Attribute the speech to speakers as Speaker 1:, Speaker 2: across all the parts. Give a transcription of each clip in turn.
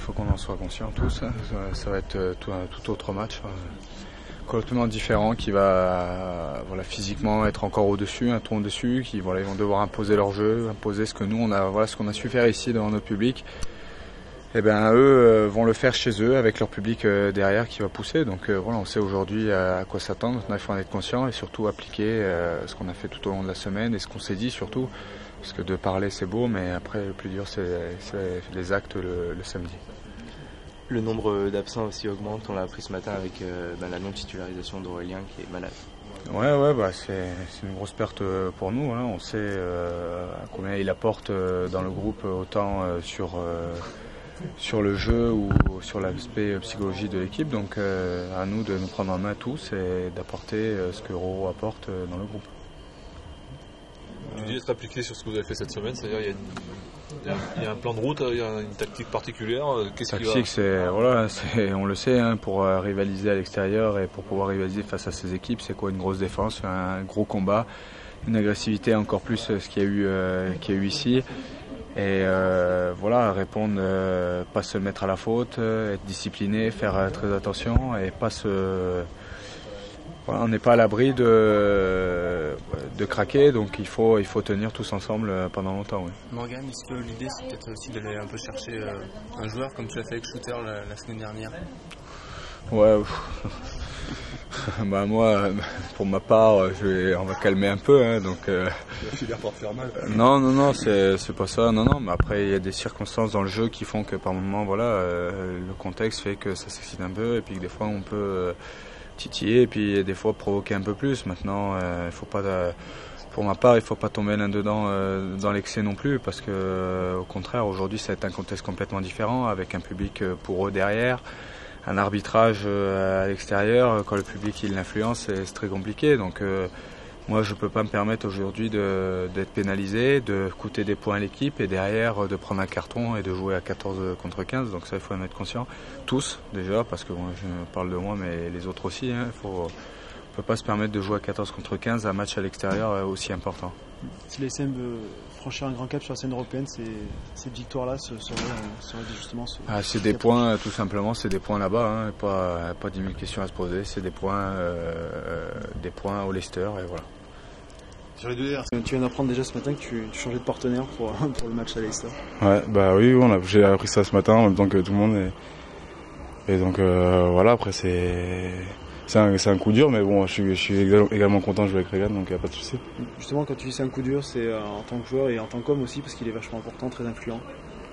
Speaker 1: faut qu'on en soit conscient tous. Ça va être un tout autre match, complètement différent, qui va physiquement être encore au-dessus, un ton au-dessus, ils vont devoir imposer leur jeu, imposer ce que nous ce qu'on a su faire ici devant notre public. Et ben eux vont le faire chez eux avec leur public derrière qui va pousser. Donc on sait aujourd'hui à quoi s'attendre. Maintenant il faut en être conscient et surtout appliquer ce qu'on a fait tout au long de la semaine et ce qu'on s'est dit surtout. Parce que de parler c'est beau, mais après le plus dur c'est les actes le samedi.
Speaker 2: Le nombre d'absents aussi augmente, on l'a appris ce matin avec la non-titularisation d'Aurélien qui est malade.
Speaker 1: Ouais, c'est une grosse perte pour nous. Hein. On sait combien il apporte dans le groupe, autant sur le jeu ou sur l'aspect psychologie de l'équipe. Donc à nous de nous prendre en main tous et d'apporter ce que Roro apporte dans le groupe.
Speaker 3: Tu dis être appliqué sur ce que vous avez fait cette semaine, c'est-à-dire il y a un plan de route, il y a une tactique particulière.
Speaker 1: On le sait, hein, pour rivaliser à l'extérieur et pour pouvoir rivaliser face à ces équipes, c'est quoi une grosse défense, un gros combat, une agressivité encore plus ce qu'il y a eu ici. Et répondre, pas se mettre à la faute, être discipliné, faire très attention et pas on n'est pas à l'abri de craquer, donc il faut tenir tous ensemble pendant longtemps. Oui.
Speaker 4: Morgan, est-ce que l'idée c'est peut-être aussi d'aller un peu chercher un joueur comme tu l'as fait avec Shooter la semaine dernière?
Speaker 1: Ouais. Moi, pour ma part, on va calmer un peu. Hein, donc.
Speaker 3: Pas faire mal.
Speaker 1: Non, c'est pas ça. Non, mais après il y a des circonstances dans le jeu qui font que par moment, le contexte fait que ça s'excite un peu et puis que des fois on peut titiller et puis des fois provoquer un peu plus. Maintenant, il faut pas. Pour ma part, il ne faut pas tomber là-dedans dans l'excès non plus, parce que au contraire, aujourd'hui, ça va être un contexte complètement différent, avec un public pour eux derrière, un arbitrage à l'extérieur. Quand le public il l'influence, c'est très compliqué. Donc moi, je ne peux pas me permettre aujourd'hui d'être pénalisé, de coûter des points à l'équipe et derrière de prendre un carton et de jouer à 14 contre 15. Donc ça, il faut en être conscient. Tous, déjà, parce que je parle de moi, mais les autres aussi. Hein, on ne peut pas se permettre de jouer à 14 contre 15 un match à l'extérieur aussi important.
Speaker 5: Si l'ASM veut franchir un grand cap sur la scène européenne, cette victoire-là serait justement
Speaker 1: c'est des points, tout simplement, c'est des points là-bas, hein, pas 10 000 questions à se poser, c'est des points au Leicester et voilà.
Speaker 5: Tu viens d'apprendre déjà ce matin que tu changeais de partenaire pour le match à Leicester.
Speaker 6: Ouais, oui, j'ai appris ça ce matin en même temps que tout le monde. Et donc après c'est un coup dur, mais bon, je suis également content de jouer avec Regan, donc il n'y a pas de souci.
Speaker 5: Justement, quand tu dis c'est un coup dur, c'est en tant que joueur et en tant qu'homme aussi, parce qu'il est vachement important, très influent.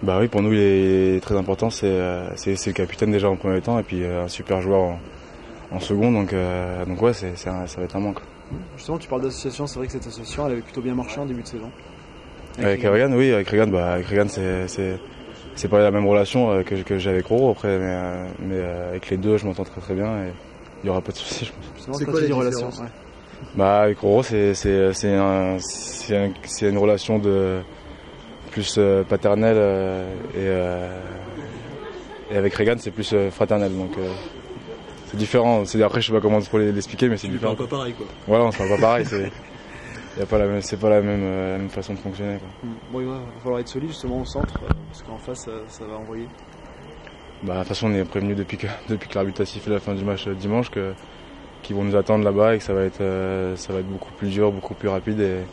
Speaker 6: Oui, pour nous, il est très important. C'est le capitaine déjà en premier temps, et puis un super joueur en second, donc ouais, ça va être un manque.
Speaker 5: Justement, tu parles d'association, c'est vrai que cette association, elle avait plutôt bien marché en début de saison.
Speaker 6: Avec Regan, oui, avec Regan, c'est pas la même relation que j'ai avec Roro après, mais avec les deux, je m'entends très très bien. Et il n'y aura pas de soucis, je pense.
Speaker 5: C'est quoi les relations?
Speaker 6: Avec Roro, c'est une relation de plus paternelle et avec Regan, c'est plus fraternel. Donc c'est différent. Après, je sais pas comment l'expliquer, mais c'est différent.
Speaker 3: On parle pas pareil, quoi.
Speaker 6: Voilà, on se parle pas pareil. C'est pas la même façon de fonctionner, quoi.
Speaker 5: Bon, il va falloir être solide justement au centre, parce qu'en face, ça va envoyer.
Speaker 6: De toute façon, on est prévenu depuis que l'arbitre a sifflé la fin du match dimanche qu'ils vont nous attendre là-bas et que ça va être beaucoup plus dur, beaucoup plus rapide et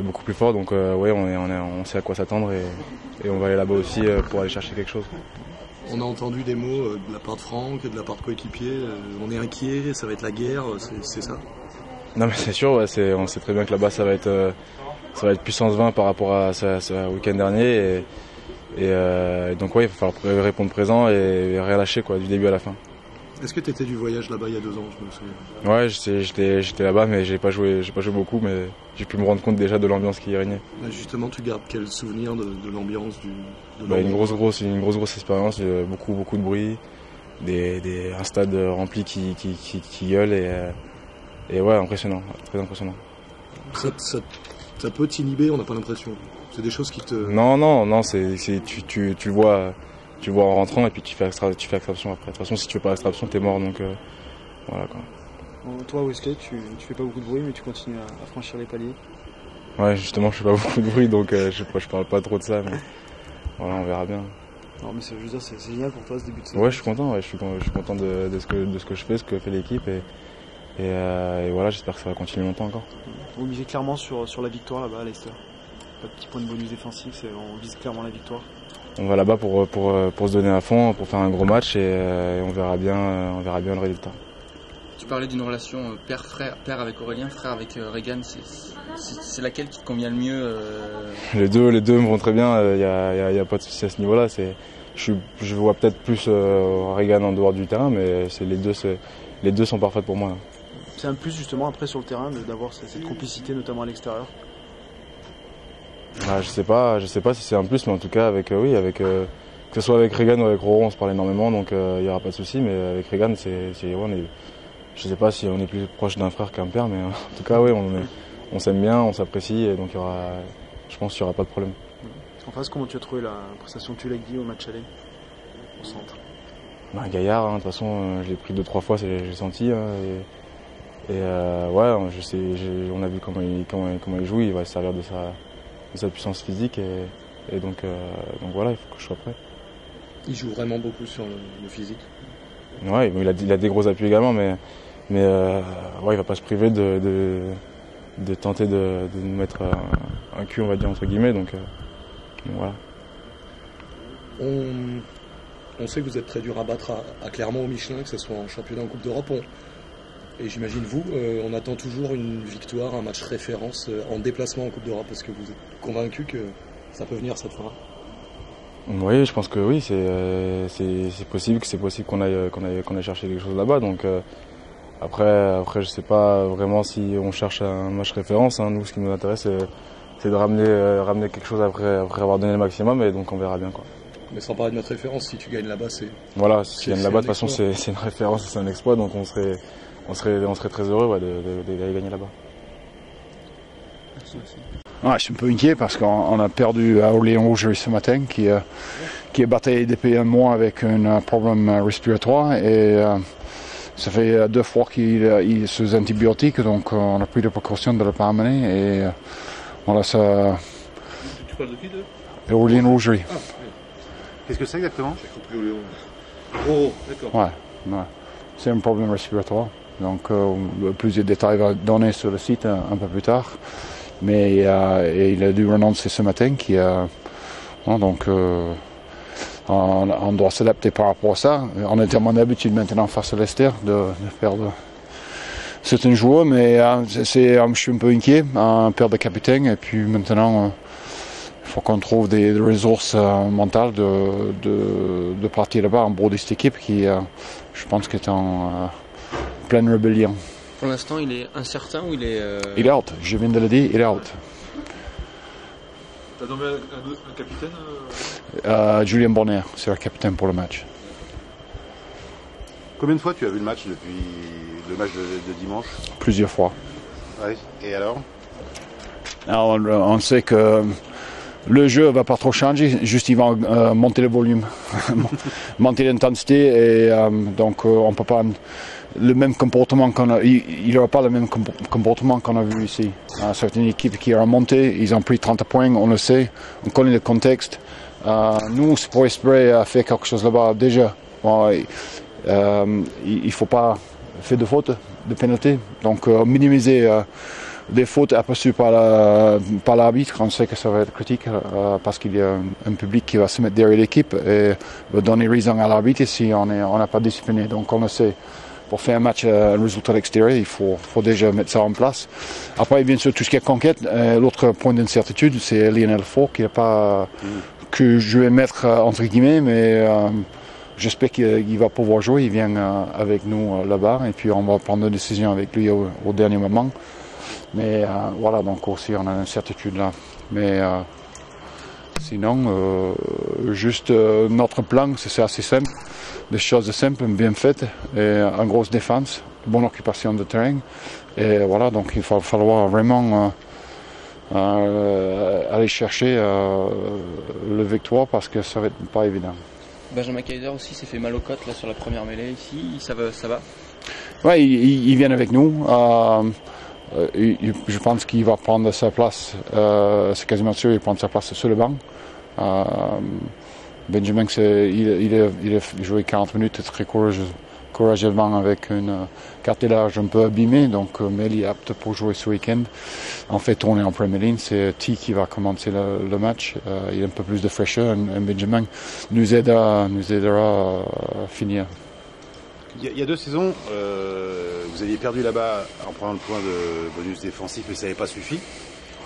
Speaker 6: beaucoup plus fort. Donc on sait à quoi s'attendre et on va aller là-bas aussi pour aller chercher quelque chose.
Speaker 3: On a entendu des mots de la part de Franck, de la part de coéquipiers. On est inquiet, ça va être la guerre, c'est ça?
Speaker 6: Non mais c'est sûr, on sait très bien que là-bas ça va être puissance 20 par rapport à ce week-end dernier. Et donc il va falloir répondre présent et rien lâcher du début à la fin.
Speaker 3: Est-ce que tu étais du voyage là-bas il y a 2 ans, je me souviens?
Speaker 6: Ouais, j'étais là-bas, mais j'ai pas joué beaucoup, mais j'ai pu me rendre compte déjà de l'ambiance qui y régnait.
Speaker 3: Justement, tu gardes quel souvenir de l'ambiance
Speaker 6: une grosse expérience, beaucoup de bruit, un stade rempli qui gueule et ouais, impressionnant, très impressionnant.
Speaker 3: Ça peut t'inhiber, on n'a pas l'impression. C'est des choses qui te...
Speaker 6: Non, tu vois en rentrant et puis tu fais extraction après. De toute façon, si tu fais pas extraction, t'es mort, donc voilà quoi.
Speaker 5: Bon, toi, Wesley, tu fais pas beaucoup de bruit, mais tu continues à franchir les paliers.
Speaker 6: Ouais, justement, je fais pas beaucoup de bruit, donc je parle pas trop de ça, mais voilà, on verra bien.
Speaker 5: Non, mais je veux dire, c'est génial pour toi ce début de saison.
Speaker 6: Ouais, je suis content. Ouais, je suis content de ce que je fais, ce que fait l'équipe. Et voilà, j'espère que ça va continuer longtemps encore.
Speaker 5: Vous misez clairement sur la victoire là-bas à Leicester. Pas de petit point de bonus défensif, on vise clairement la victoire.
Speaker 6: On va là-bas pour se donner à fond, pour faire un gros match et on verra bien le résultat.
Speaker 7: Tu parlais d'une relation père-frère, père avec Aurélien, frère avec Regan. C'est laquelle qui te convient le mieux
Speaker 6: Les deux me vont très bien. Il y a pas de souci à ce niveau-là. Je vois peut-être plus Regan en dehors du terrain, mais les deux sont parfaits pour moi.
Speaker 5: C'est un plus justement après sur le terrain d'avoir cette complicité, notamment à l'extérieur.
Speaker 6: Je sais pas si c'est un plus, mais en tout cas que ce soit avec Regan ou avec Roro, on se parle énormément, donc il n'y aura pas de souci. Mais avec Regan, je sais pas si on est plus proche d'un frère qu'un père, mais en tout cas oui, on s'aime bien, on s'apprécie, et donc je pense qu'il n'y aura pas de problème.
Speaker 5: En face, comment tu as trouvé la prestation de Tuilagi au match aller au centre?
Speaker 6: Gaillard, de toute façon, je l'ai pris 2-3 fois, j'ai senti. Ouais, on a vu comment il joue, il va se servir de sa puissance physique et donc voilà, il faut que je sois prêt.
Speaker 8: Il joue vraiment beaucoup sur le physique.
Speaker 6: Ouais, il a des gros appuis également, mais ouais, il va pas se priver de tenter de nous mettre un cul, on va dire, entre guillemets, donc voilà.
Speaker 8: On sait que vous êtes très dur à battre à Clermont au Michelin, que ce soit en championnat ou en Coupe d'Europe. Et j'imagine on attend toujours une victoire, un match référence en déplacement en Coupe d'Europe. Est-ce que vous êtes convaincu que ça peut venir cette fois?
Speaker 6: Oui, je pense que oui, c'est possible qu'on aille chercher quelque chose là-bas. Donc après, je sais pas vraiment si on cherche un match référence. Nous, ce qui nous intéresse, c'est de ramener quelque chose après avoir donné le maximum, et donc on verra bien, quoi.
Speaker 8: Mais sans parler de notre référence, si tu gagnes là-bas,
Speaker 6: Voilà, si tu gagnes là-bas, de toute façon, c'est une référence, c'est un exploit, donc on serait très heureux d'aller gagner là-bas.
Speaker 9: Ouais, je suis un peu inquiet parce qu'on a perdu à Orléans-Rougerie ce matin, qui est battu depuis un mois avec un problème respiratoire, et ça fait 2 fois qu'il est sous antibiotiques, donc on a pris des précautions de ne le pas amener, et voilà, ça.
Speaker 3: Tu parles de qui, de
Speaker 9: Orléans-Rougerie.
Speaker 10: Ah, oui. Qu'est-ce que c'est exactement?
Speaker 3: J'ai compris Orléans. Oh, d'accord.
Speaker 9: Ouais. C'est un problème respiratoire. Donc, plus de détails va donner sur le site un peu plus tard. Mais il a dû renoncer ce matin. Donc, on doit s'adapter par rapport à ça. On a tellement d'habitude maintenant face à Leicester de perdre certains joueurs, mais je suis un peu inquiet. On perd de capitaine, et puis maintenant, il faut qu'on trouve des ressources mentales de partir là-bas en bord de cette équipe qui, je pense, est en pleine rébellion.
Speaker 7: Pour l'instant, il est incertain ou il est...
Speaker 9: Il est out, je viens de le dire, il est out.
Speaker 3: T'as nommé un capitaine
Speaker 9: Julien Bonner, c'est le capitaine pour le match.
Speaker 10: Combien de fois tu as vu le match depuis le match de dimanche?
Speaker 9: Plusieurs fois.
Speaker 10: Ouais. Et alors
Speaker 9: on sait que le jeu ne va pas trop changer, juste ils vont monter le volume, monter l'intensité, et donc on peut pas le même comportement qu'on a. Il n'y aura pas le même comportement qu'on a vu ici. C'est une équipe qui a remonté, ils ont pris 30 points, on le sait, on connaît le contexte. Nous, c'est pour espérer faire quelque chose là-bas déjà. Il ne faut pas faire de fautes, de pénalités, donc minimiser des fautes aperçues par l'arbitre. On sait que ça va être critique parce qu'il y a un public qui va se mettre derrière l'équipe et va donner raison à l'arbitre si on n'a pas discipliné. Donc on le sait, pour faire un match, un résultat extérieur, il faut déjà mettre ça en place. Après, bien sûr, tout ce qui est conquête, l'autre point d'incertitude, c'est Lionel Faure qui n'a pas que je vais mettre entre guillemets, mais j'espère qu'il va pouvoir jouer. Il vient avec nous là-bas, et puis on va prendre une décision avec lui au dernier moment. Mais voilà, donc aussi on a une incertitude là. Mais sinon, juste notre plan, c'est assez simple. Des choses simples, bien faites, et une grosse défense, bonne occupation de terrain. Et voilà, donc il va falloir vraiment aller chercher le victoire, parce que ça va être pas évident.
Speaker 7: Benjamin Kaiser aussi s'est fait mal aux côtes là, sur la première mêlée ici, ça va?
Speaker 9: Oui, il vient avec nous. Je pense qu'il va prendre sa place, c'est quasiment sûr, il prend sa place sur le banc. Benjamin, il a joué 40 minutes très courageusement avec une cartilage un peu abîmée, donc mais il est apte pour jouer ce week-end. En fait, on est en première ligne, c'est T qui va commencer le match. Il a un peu plus de fraîcheur, et Benjamin nous aidera à finir.
Speaker 10: Il y a 2 saisons, vous aviez perdu là-bas en prenant le point de bonus défensif, mais ça n'avait pas suffi.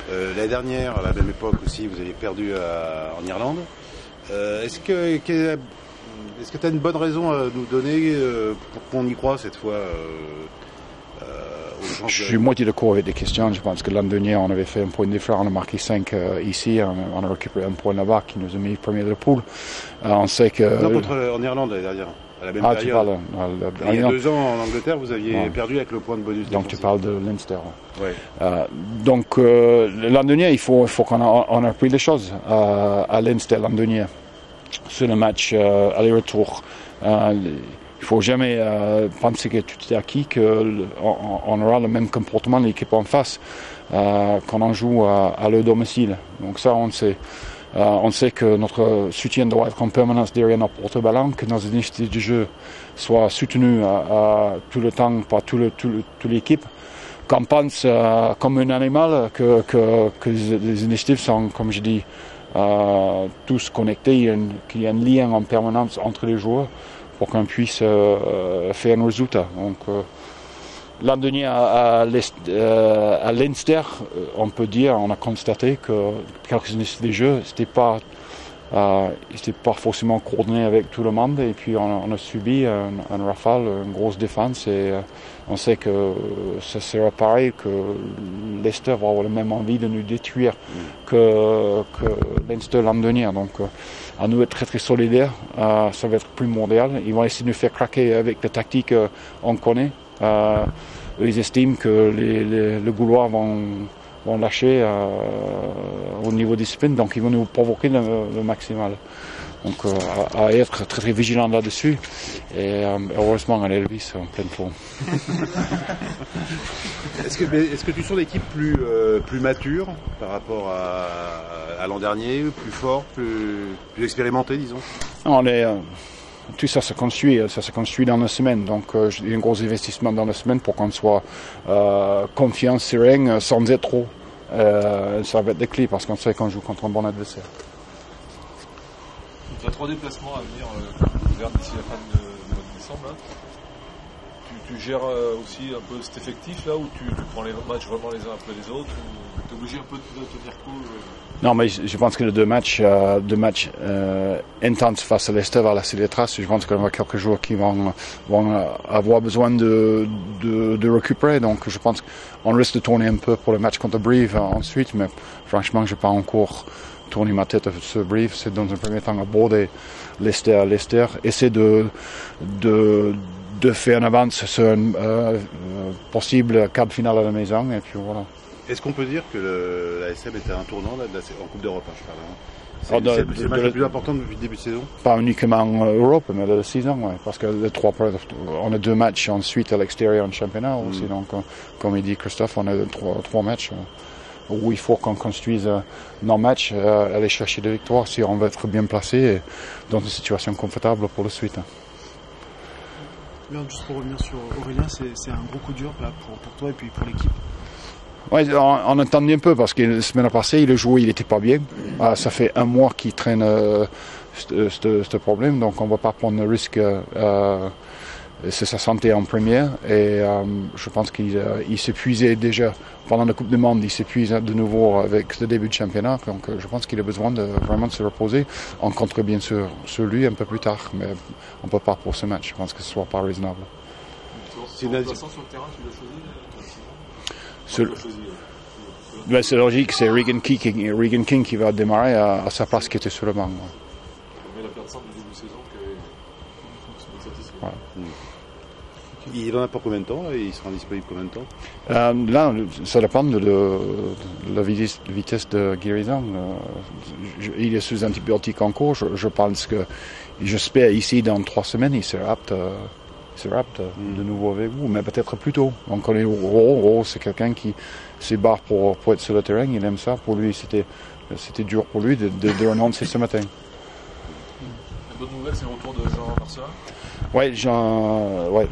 Speaker 10: L'année dernière, à la même époque aussi, vous avez perdu en Irlande. Est-ce que tu as une bonne raison à nous donner pour qu'on y croit cette fois
Speaker 9: Je suis moitié d'accord avec des questions. Je pense que l'an dernier, on avait fait un point différent, on a marqué 5 ici, on a récupéré un point là-bas qui nous a mis premier de la poule. On sait que...
Speaker 10: Non, en Irlande l'année dernière, à la même période.
Speaker 9: Tu parles,
Speaker 10: il y a 2 ans en Angleterre, vous aviez perdu avec le point de bonus.
Speaker 9: Donc tu parles de Leinster.
Speaker 10: Ouais.
Speaker 9: Donc l'an dernier, il faut qu'on a pris les choses à Leinster l'an dernier. Sur le match aller-retour. Il ne faut jamais penser que tout est acquis, qu'on aura le même comportement de l'équipe en face quand on joue à leur domicile. Donc ça, on sait. On sait que notre soutien doit être en permanence derrière notre porte-ballon, que nos initiatives de jeu soient soutenues tout le temps par toute l'équipe. Qu'on pense comme un animal, que les initiatives sont, comme je dis, tous connectés, qu'il y a un lien en permanence entre les joueurs pour qu'on puisse faire un résultat. Donc, l'an dernier à Leinster, on peut dire, on a constaté que quelques initiatives de jeu, c'était pas forcément coordonné avec tout le monde, et puis on a subi un rafale, une grosse défense, et on sait que ça sera pareil, que Leicester va avoir la même envie de nous détruire que Leinster l'an dernier. Donc à nous être très très solidaires, ça va être primordial. Ils vont essayer de nous faire craquer avec la tactique qu'on connaît. Ils estiment que les Gaulois vont lâcher au niveau discipline, donc ils vont nous provoquer le maximal. Donc à être très très vigilant là-dessus, et heureusement à l'Elvis en pleine forme.
Speaker 10: Est-ce que tu sens l'équipe plus mature par rapport à l'an dernier, plus fort, plus expérimenté, disons?
Speaker 9: Tout ça se construit dans la semaine, donc il y a un gros investissement dans la semaine pour qu'on soit confiant, serein, sans être trop. Ça va être des clés parce qu'on sait qu'on joue contre un bon adversaire.
Speaker 3: Tu as 3 déplacements à venir vers d'ici la fin de mois de décembre. Là. Tu gères aussi un peu cet effectif là, où tu prends les matchs vraiment les uns après les autres, ou tu es obligé un peu de tenir cool?
Speaker 9: Non, mais je pense que les deux matchs intenses face à Leicester va laisser des traces. Je pense qu'il y aura quelques joueurs qui vont avoir besoin de récupérer. Donc je pense qu'on risque de tourner un peu pour le match contre Brive ensuite. Mais franchement, je n'ai pas encore tourné ma tête sur Brive. C'est dans un premier temps aborder Leicester à Leicester. Essayer de faire une avance sur un possible quart finale à la maison. Et puis voilà.
Speaker 10: Est-ce qu'on peut dire que la SM était un tournant là, en Coupe d'Europe, je parle, hein. C'est le match le plus important depuis le début de saison?
Speaker 9: Pas uniquement en Europe, mais de la saison, ouais, parce que on a 2 matchs ensuite à l'extérieur en championnat aussi. Donc, comme il dit Christophe, on a 3 matchs où il faut qu'on construise nos matchs, aller chercher des victoires si on veut être bien placé et dans une situation confortable pour la suite.
Speaker 5: Juste pour revenir sur Aurélien, c'est un gros coup dur là, pour toi et puis pour l'équipe.
Speaker 9: Oui, on entendait un peu parce que la semaine passée, il a joué, il n'était pas bien. Ça fait 1 mois qu'il traîne ce problème, donc on ne va pas prendre le risque. C'est sa santé en première, et je pense qu'il s'épuisait déjà pendant la Coupe du Monde, il s'épuise de nouveau avec le début de championnat, donc je pense qu'il a besoin vraiment de se reposer. On compterait bien sûr sur lui un peu plus tard, mais on ne peut pas pour ce match, je pense que ce ne soit pas raisonnable.
Speaker 3: C'est une remplaçant sur le terrain, tu l'as choisi?
Speaker 9: C'est logique, c'est Regan King qui va démarrer à sa place qui était sur le banc.
Speaker 3: Mais la personne du début de saison qui est satisfait.
Speaker 10: Ouais. Il en a pour combien de temps là? Il sera disponible combien de temps?
Speaker 9: Là, ça dépend de la vitesse de guérison. Il est sous antibiotiques en cours. Je pense que, j'espère ici dans 3 semaines, il sera apte. De nouveau avec vous, mais peut-être plus tôt. On connaît Ro, c'est quelqu'un qui se bat pour être sur le terrain, il aime ça. Pour lui, c'était dur pour lui de renoncer ce matin.
Speaker 3: nouvelle, c'est le retour de Jean Marcelin.
Speaker 9: Ouais, Jean. Ouais.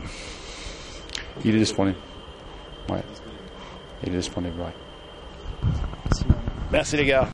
Speaker 9: Il est disponible. Ouais. Il est disponible, ouais.
Speaker 5: Merci,
Speaker 9: Merci les gars.